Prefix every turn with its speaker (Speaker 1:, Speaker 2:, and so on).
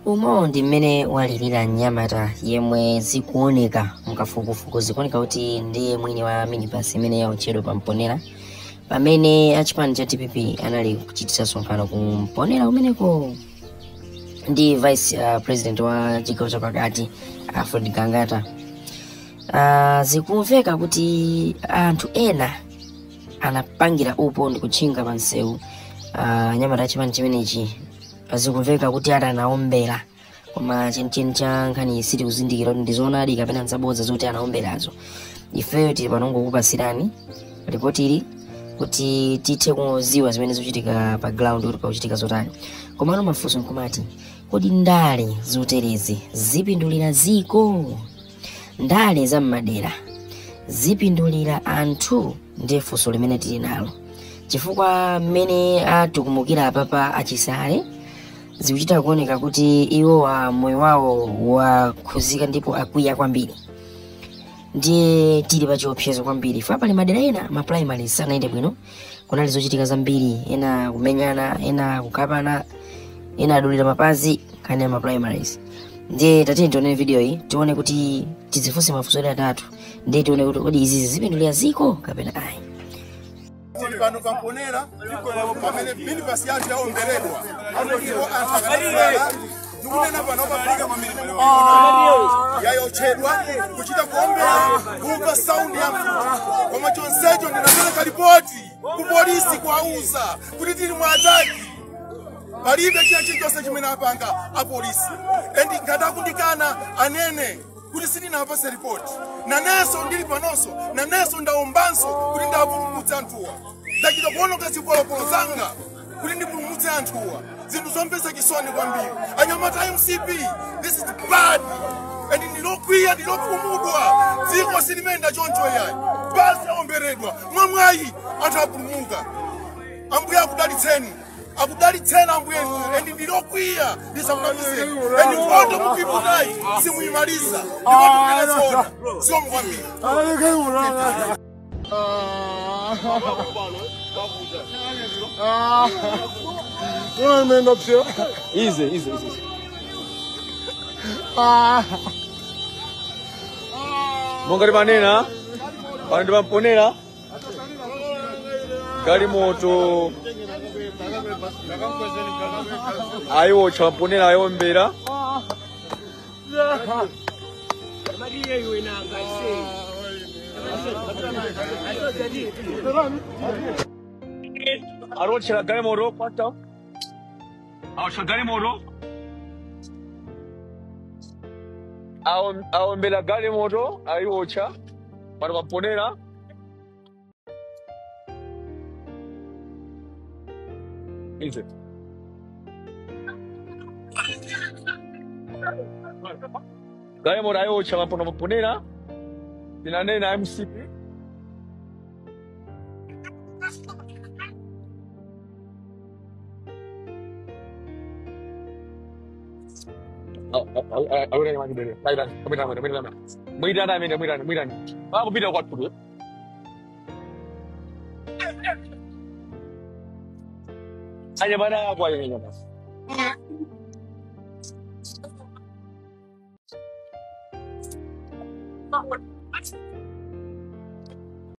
Speaker 1: Umo ndi mmene walirira Nyamata yemwe zikuoneka mkafukufuku zikuoneka kuti ndiye mwini wa minibus imene yautchedwa pamponera pamene achipani cha TPP anali kuchititsa sonkhano kumponera kumeneko ndi vice president wa chigawo chapakati Fred Gangata. Zikumveka kuti anthu ena anapangira upo ndi kutchinga pa msewu Nyamata achipani chimenechi. Zikumveka kuti anaombera koma chenicheni cha nkhani siti kuzindikira kuti ndizoonadi kapena nzabodza zoti anaomberazo. Ifeyo tili pano kukupasirani ripoti ili kuti tithe kuziwa zimene zochitika pa ground kuti pauchitika zotani. Komano mafunso nkumati kodi ndale zoterezi zipindulira ziko? Ndale za mmadera zipindulira anthu? Ndiye funso limene tili nalo, chifukwa mmene atukumukira apapa achisale zikuchita kuoneka kuti iwo moyo wawo wakhuzika ndipo akwiya kwambiri. Ndiye tili pa chiopsezo kwambiri fa pali madera ena ma primary sanaende bwino, kunali zochitika zambiri, ena kumenyana, ena kukapana, ena adulira mapazi kani ma primaries. Ndiye tateni tione video hii tione kuti tizifunse mafunso atatu, ndiye tione kuti kodi izi zipindulira ziko kapena ayi.
Speaker 2: Pano pamponera pamene minibus yathu yaomberedwa iwo anthu tikunena pano papereka mamilimo yayochedwa kuchita kuombera kumva saundi ya mfuti. Koma chonsecho ndinapereka ripoti ku polisi kuwauza kuti tili mu ataki. Palibe chilichonse chimene apanga apolisi. Endi ngati akundikana anene kuti sindinapase ripoti. Nanenso ndili panonso, nanenso ndaombanso kuti ndapulumutsa anthuwa. Ndachita kuonoka zipolopolo zanga kuti ndipulumutse anthuwa. Zinthu zompesa chisoni kwambiri. Anyamata MCP, this is bad. Endi ndilokwiya, ndilopumudwa. Dziko silimenda choncho yayi. Basi aomberedwa. Mwamwayi anthu apulumuka. Ambuye akudalitseni. Akudalitseni ambuye. Endi ndilokwiya ndisakunamizeni. Endi kondo mukiputayi simuyimaliza. Ndikondo mkelezona. Zomwe kwambiri.
Speaker 3: Easy. Mongari manena, pandi pamponera, gari moto, ayo champonera ayo mbera. Aro gari moto, pata. Gari moto. Mbela gari moto, ayocha, para pamponera. Easy. Gari moto ayocha, pamponera. Dinanena MCP. Ahora ya mami dele. Mira. Vamos video kwa tudo. Anya bana kwa yeye.